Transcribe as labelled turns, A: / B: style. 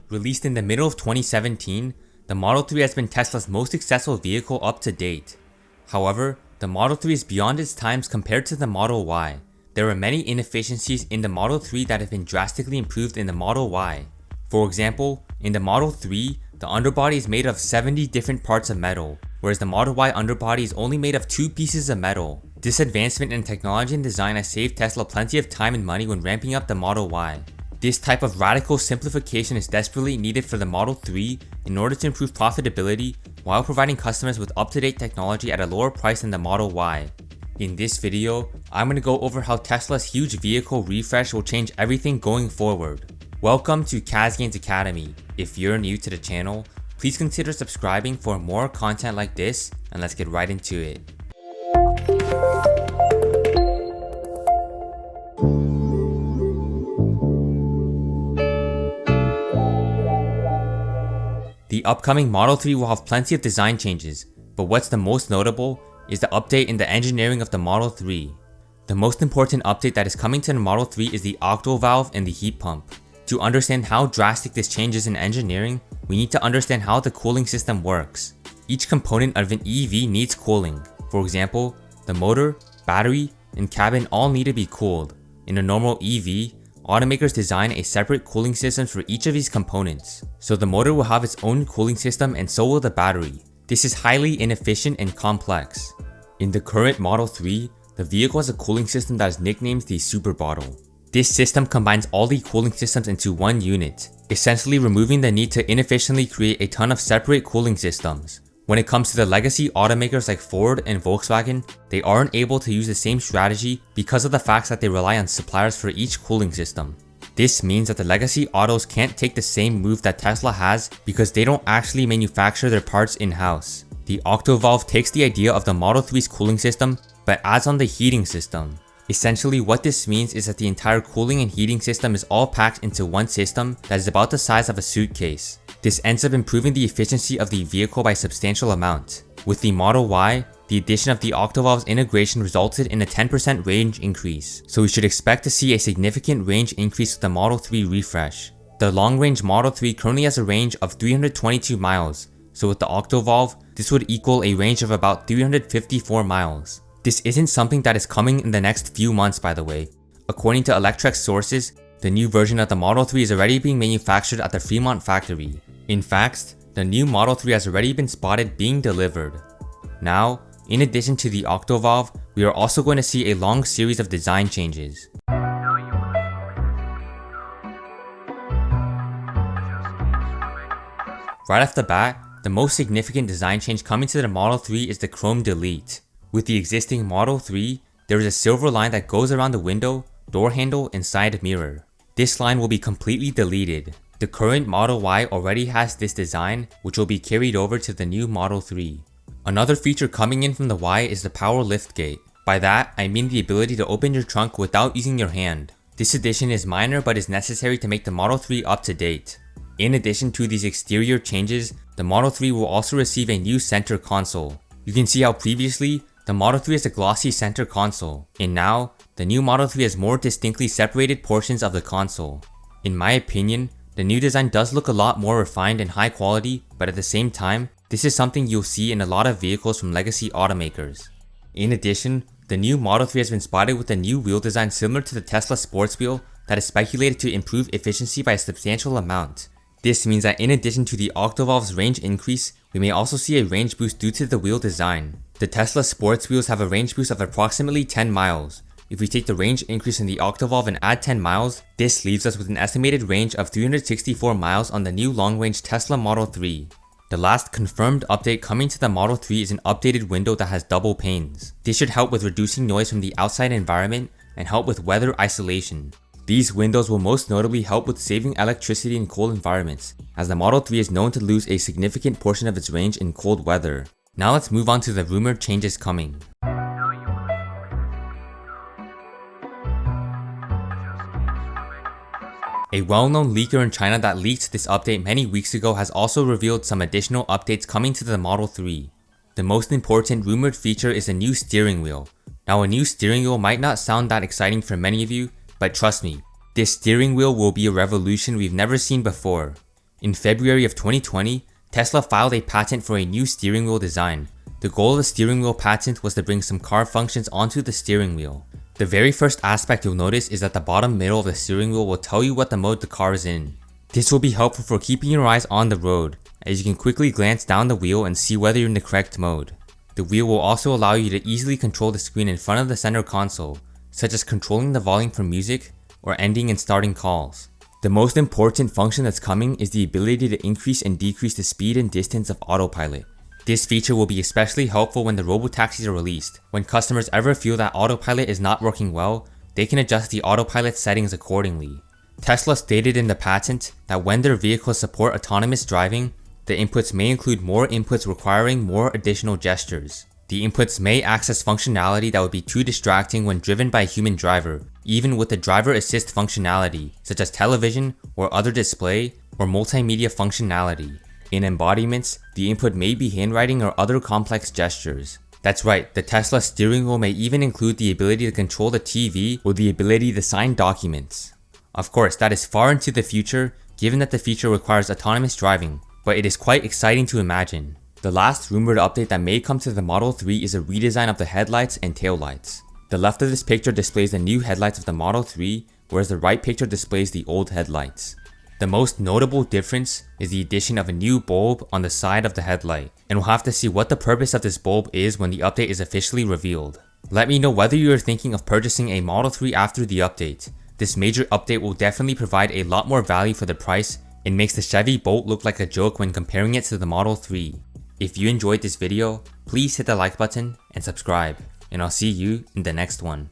A: Released in the middle of 2017, the Model 3 has been Tesla's most successful vehicle up to date. However, the Model 3 is beyond its times compared to the Model Y. There are many inefficiencies in the Model 3 that have been drastically improved in the Model Y. For example, in the Model 3, the underbody is made of 70 different parts of metal, whereas the Model Y underbody is only made of 2 pieces of metal. This advancement in technology and design has saved Tesla plenty of time and money when ramping up the Model Y. This type of radical simplification is desperately needed for the Model 3 in order to improve profitability while providing customers with up-to-date technology at a lower price than the Model Y. In this video, I'm going to go over how Tesla's huge vehicle refresh will change everything going forward. Welcome to Kazgain's Academy. If you're new to the channel, please consider subscribing for more content like this, and let's get right into it. The upcoming Model 3 will have plenty of design changes, but what's the most notable is the update in the engineering of the Model 3. The most important update that is coming to the Model 3 is the octo valve and the heat pump. To understand how drastic this change is in engineering, we need to understand how the cooling system works. Each component of an EV needs cooling. For example, the motor, battery, and cabin all need to be cooled. In a normal EV, automakers design a separate cooling system for each of these components. So the motor will have its own cooling system and so will the battery. This is highly inefficient and complex. In the current Model 3, the vehicle has a cooling system that is nicknamed the Super Bottle. This system combines all the cooling systems into one unit, essentially removing the need to inefficiently create a ton of separate cooling systems. When it comes to the legacy automakers like Ford and Volkswagen, they aren't able to use the same strategy because of the fact that they rely on suppliers for each cooling system. This means that the legacy autos can't take the same move that Tesla has because they don't actually manufacture their parts in-house. The octo valve takes the idea of the Model 3's cooling system but adds on the heating system. Essentially, what this means is that the entire cooling and heating system is all packed into one system that is about the size of a suitcase. This ends up improving the efficiency of the vehicle by a substantial amount. With the Model Y, the addition of the octovalve's integration resulted in a 10% range increase, so we should expect to see a significant range increase with the Model 3 refresh. The long-range Model 3 currently has a range of 322 miles, so with the octovalve, this would equal a range of about 354 miles. This isn't something that is coming in the next few months, by the way. According to Electrek sources, the new version of the Model 3 is already being manufactured at the Fremont factory. In fact, the new Model 3 has already been spotted being delivered. Now, in addition to the octo valve, we are also going to see a long series of design changes. Right off the bat, the most significant design change coming to the Model 3 is the chrome delete. With the existing Model 3, there is a silver line that goes around the window, door handle, and side mirror. This line will be completely deleted. The current Model Y already has this design, which will be carried over to the new Model 3. Another feature coming in from the Y is the power liftgate. By that, I mean the ability to open your trunk without using your hand. This addition is minor but is necessary to make the Model 3 up to date. In addition to these exterior changes, the Model 3 will also receive a new center console. You can see how previously, the Model 3 has a glossy center console, and now, the new Model 3 has more distinctly separated portions of the console. In my opinion, the new design does look a lot more refined and high quality, but at the same time, this is something you'll see in a lot of vehicles from legacy automakers. In addition, the new Model 3 has been spotted with a new wheel design similar to the Tesla sports wheel that is speculated to improve efficiency by a substantial amount. This means that in addition to the octovalve's range increase, we may also see a range boost due to the wheel design. The Tesla sports wheels have a range boost of approximately 10 miles. If we take the range increase in the octovalve and add 10 miles, this leaves us with an estimated range of 364 miles on the new long-range Tesla Model 3. The last confirmed update coming to the Model 3 is an updated window that has double panes. This should help with reducing noise from the outside environment and help with weather isolation. These windows will most notably help with saving electricity in cold environments, as the Model 3 is known to lose a significant portion of its range in cold weather. Now let's move on to the rumored changes coming. A well-known leaker in China that leaked this update many weeks ago has also revealed some additional updates coming to the Model 3. The most important rumored feature is a new steering wheel. Now, a new steering wheel might not sound that exciting for many of you, but trust me, this steering wheel will be a revolution we've never seen before. In February of 2020, Tesla filed a patent for a new steering wheel design. The goal of the steering wheel patent was to bring some car functions onto the steering wheel. The very first aspect you'll notice is that the bottom middle of the steering wheel will tell you what the mode the car is in. This will be helpful for keeping your eyes on the road, as you can quickly glance down the wheel and see whether you're in the correct mode. The wheel will also allow you to easily control the screen in front of the center console, such as controlling the volume for music or ending and starting calls. The most important function that's coming is the ability to increase and decrease the speed and distance of autopilot. This feature will be especially helpful when the robotaxis are released. When customers ever feel that autopilot is not working well, they can adjust the autopilot settings accordingly. Tesla stated in the patent that when their vehicles support autonomous driving, the inputs may include more inputs requiring more additional gestures. The inputs may access functionality that would be too distracting when driven by a human driver, even with the driver assist functionality, such as television or other display or multimedia functionality. In embodiments, the input may be handwriting or other complex gestures. That's right, the Tesla steering wheel may even include the ability to control the TV or the ability to sign documents. Of course, that is far into the future, given that the feature requires autonomous driving, but it is quite exciting to imagine. The last rumored update that may come to the Model 3 is a redesign of the headlights and taillights. The left of this picture displays the new headlights of the Model 3, whereas the right picture displays the old headlights. The most notable difference is the addition of a new bulb on the side of the headlight, and we'll have to see what the purpose of this bulb is when the update is officially revealed. Let me know whether you are thinking of purchasing a Model 3 after the update. This major update will definitely provide a lot more value for the price and makes the Chevy Bolt look like a joke when comparing it to the Model 3. If you enjoyed this video, please hit the like button and subscribe, and I'll see you in the next one.